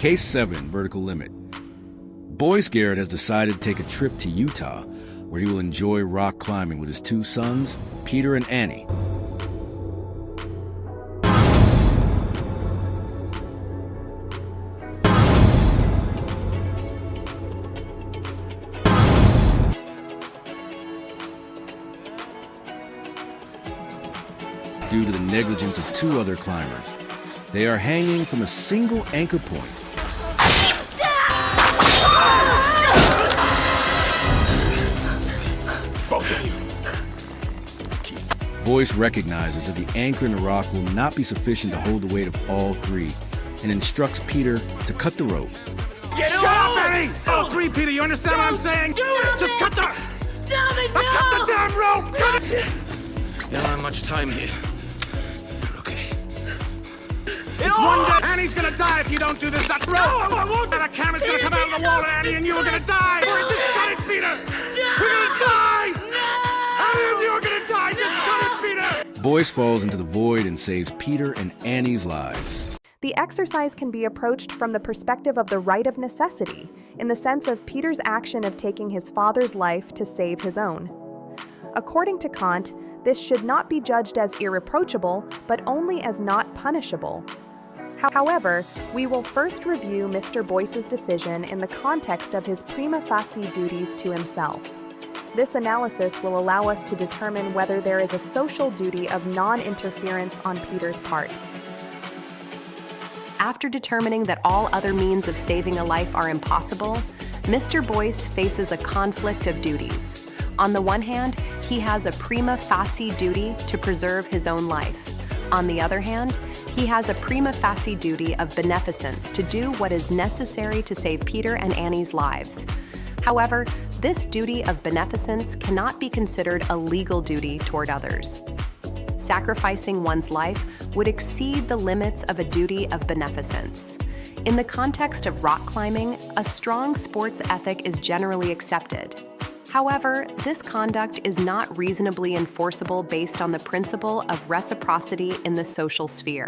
Case 7, Vertical Limit. Boyce Garrett has decided to take a trip to Utah, where he will enjoy rock climbing with his 2 sons, Peter and Annie. Due to the negligence of 2 other climbers, they are hanging from a single anchor point. Both of you. Boyce recognizes that the anchor in the rock will not be sufficient to hold the weight of all 3, and instructs Peter to cut the rope. Shut up, Annie! All 3, Peter, you understand what I'm saying? Just cut the... Stop it, Cut the damn rope! Cut it! You don't have much time here. Okay. It's one day. Annie's gonna die if you don't do this. That rope! And a camera's gonna come out of the wall, and Annie and you are gonna die! Just cut it, Peter! We're gonna die! Annie and you are gonna die! Just cut it, Peter! Boyce falls into the void and saves Peter and Annie's lives. The exercise can be approached from the perspective of the right of necessity, in the sense of Peter's action of taking his father's life to save his own. According to Kant, this should not be judged as irreproachable, but only as not punishable. However, we will first review Mr. Boyce's decision in the context of his prima facie duties to himself. This analysis will allow us to determine whether there is a social duty of non-interference on Peter's part. After determining that all other means of saving a life are impossible, Mr. Boyce faces a conflict of duties. On the one hand, he has a prima facie duty to preserve his own life. On the other hand, he has a prima facie duty of beneficence to do what is necessary to save Peter and Annie's lives. However, this duty of beneficence cannot be considered a legal duty toward others. Sacrificing one's life would exceed the limits of a duty of beneficence. In the context of rock climbing, a strong sports ethic is generally accepted. However, this conduct is not reasonably enforceable based on the principle of reciprocity in the social sphere.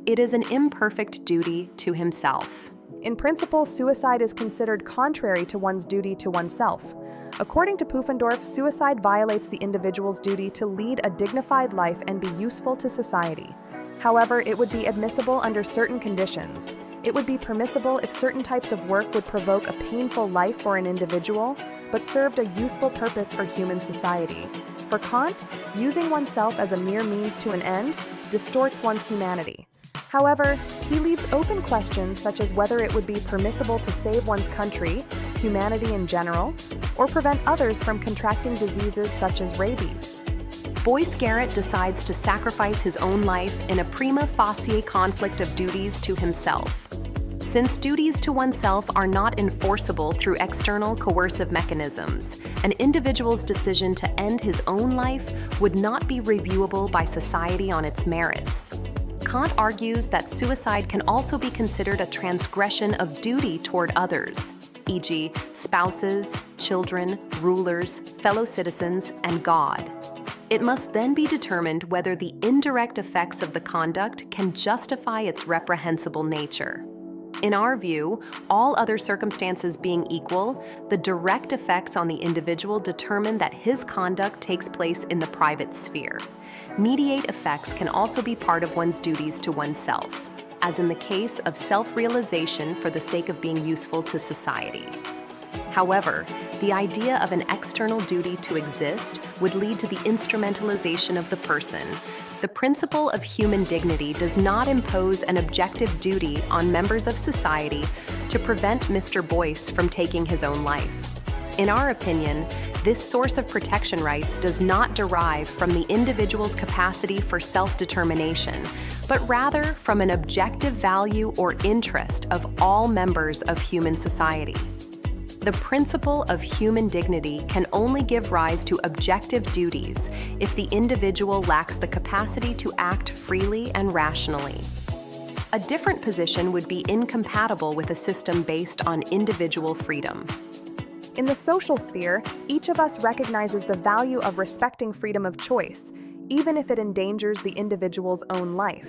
It is an imperfect duty to himself. In principle, suicide is considered contrary to one's duty to oneself. According to Pufendorf, suicide violates the individual's duty to lead a dignified life and be useful to society. However, it would be admissible under certain conditions. It would be permissible if certain types of work would provoke a painful life for an individual, but served a useful purpose for human society. For Kant, using oneself as a mere means to an end distorts one's humanity. However, he leaves open questions such as whether it would be permissible to save one's country, humanity in general, or prevent others from contracting diseases such as rabies. Boyce Garrett decides to sacrifice his own life in a prima facie conflict of duties to himself. Since duties to oneself are not enforceable through external coercive mechanisms, an individual's decision to end his own life would not be reviewable by society on its merits. Kant argues that suicide can also be considered a transgression of duty toward others, e.g., spouses, children, rulers, fellow citizens, and God. It must then be determined whether the indirect effects of the conduct can justify its reprehensible nature. In our view, all other circumstances being equal, the direct effects on the individual determine that his conduct takes place in the private sphere. Mediate effects can also be part of one's duties to oneself, as in the case of self-realization for the sake of being useful to society. However, the idea of an external duty to exist would lead to the instrumentalization of the person. The principle of human dignity does not impose an objective duty on members of society to prevent Mr. Boyce from taking his own life. In our opinion, this source of protection rights does not derive from the individual's capacity for self-determination, but rather from an objective value or interest of all members of human society. The principle of human dignity can only give rise to objective duties if the individual lacks the capacity to act freely and rationally. A different position would be incompatible with a system based on individual freedom. In the social sphere, each of us recognizes the value of respecting freedom of choice, even if it endangers the individual's own life.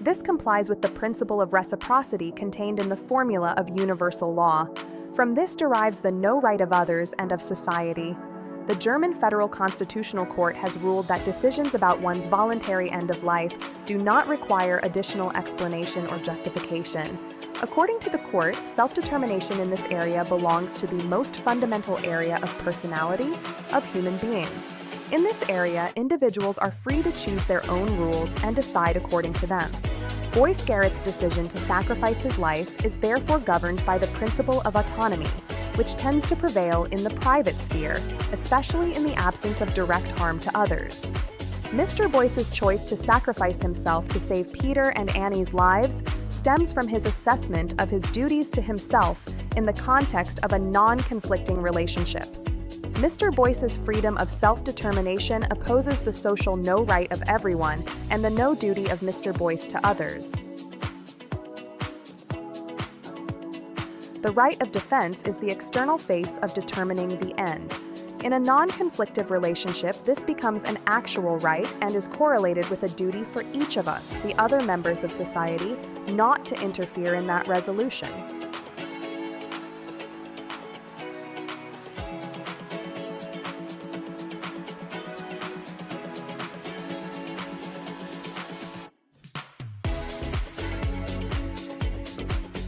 This complies with the principle of reciprocity contained in the formula of universal law. From this derives the no right of others and of society. The German Federal Constitutional Court has ruled that decisions about one's voluntary end of life do not require additional explanation or justification. According to the court, self-determination in this area belongs to the most fundamental area of personality of human beings. In this area, individuals are free to choose their own rules and decide according to them. Boyce Garrett's decision to sacrifice his life is therefore governed by the principle of autonomy, which tends to prevail in the private sphere, especially in the absence of direct harm to others. Mr. Boyce's choice to sacrifice himself to save Peter and Annie's lives stems from his assessment of his duties to himself in the context of a non-conflicting relationship. Mr. Boyce's freedom of self-determination opposes the social no right of everyone and the no duty of Mr. Boyce to others. The right of defense is the external face of determining the end. In a non-conflictive relationship, this becomes an actual right and is correlated with a duty for each of us, the other members of society, not to interfere in that resolution.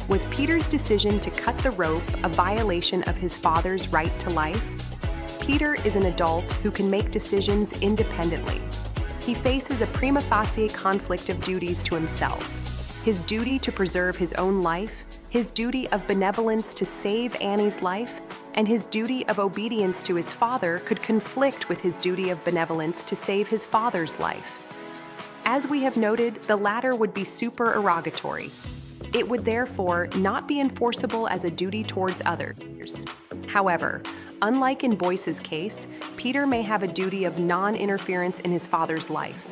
Was Peter's decision to cut the rope a violation of his father's right to life? Peter is an adult who can make decisions independently. He faces a prima facie conflict of duties to himself. His duty to preserve his own life, his duty of benevolence to save Annie's life, and his duty of obedience to his father could conflict with his duty of benevolence to save his father's life. As we have noted, the latter would be supererogatory. It would therefore not be enforceable as a duty towards others. However, unlike in Boyce's case, Peter may have a duty of non-interference in his father's life.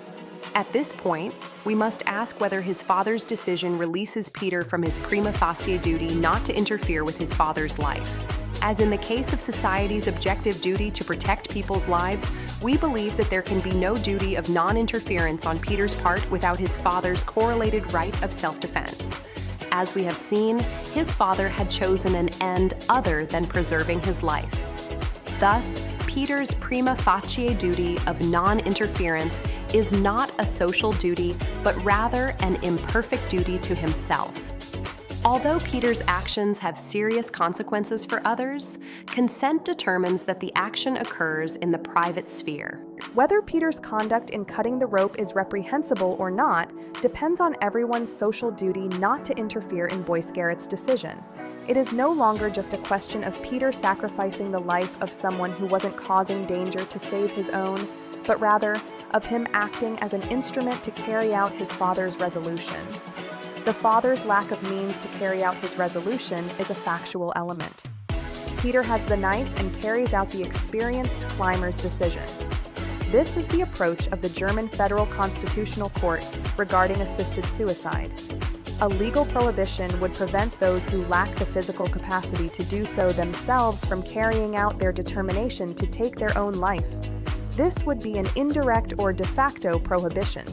At this point, we must ask whether his father's decision releases Peter from his prima facie duty not to interfere with his father's life. As in the case of society's objective duty to protect people's lives, we believe that there can be no duty of non-interference on Peter's part without his father's correlated right of self-defense. As we have seen, his father had chosen an end other than preserving his life. Thus, Peter's prima facie duty of non-interference is not a social duty, but rather an imperfect duty to himself. Although Peter's actions have serious consequences for others, consent determines that the action occurs in the private sphere. Whether Peter's conduct in cutting the rope is reprehensible or not depends on everyone's social duty not to interfere in Boyce Garrett's decision. It is no longer just a question of Peter sacrificing the life of someone who wasn't causing danger to save his own, but rather of him acting as an instrument to carry out his father's resolution. The father's lack of means to carry out his resolution is a factual element. Peter has the knife and carries out the experienced climber's decision. This is the approach of the German Federal Constitutional Court regarding assisted suicide. A legal prohibition would prevent those who lack the physical capacity to do so themselves from carrying out their determination to take their own life. This would be an indirect or de facto prohibition.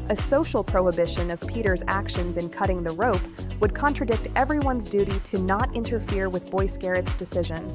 A social prohibition of Peter's actions in cutting the rope would contradict everyone's duty to not interfere with Boyce Garrett's decision.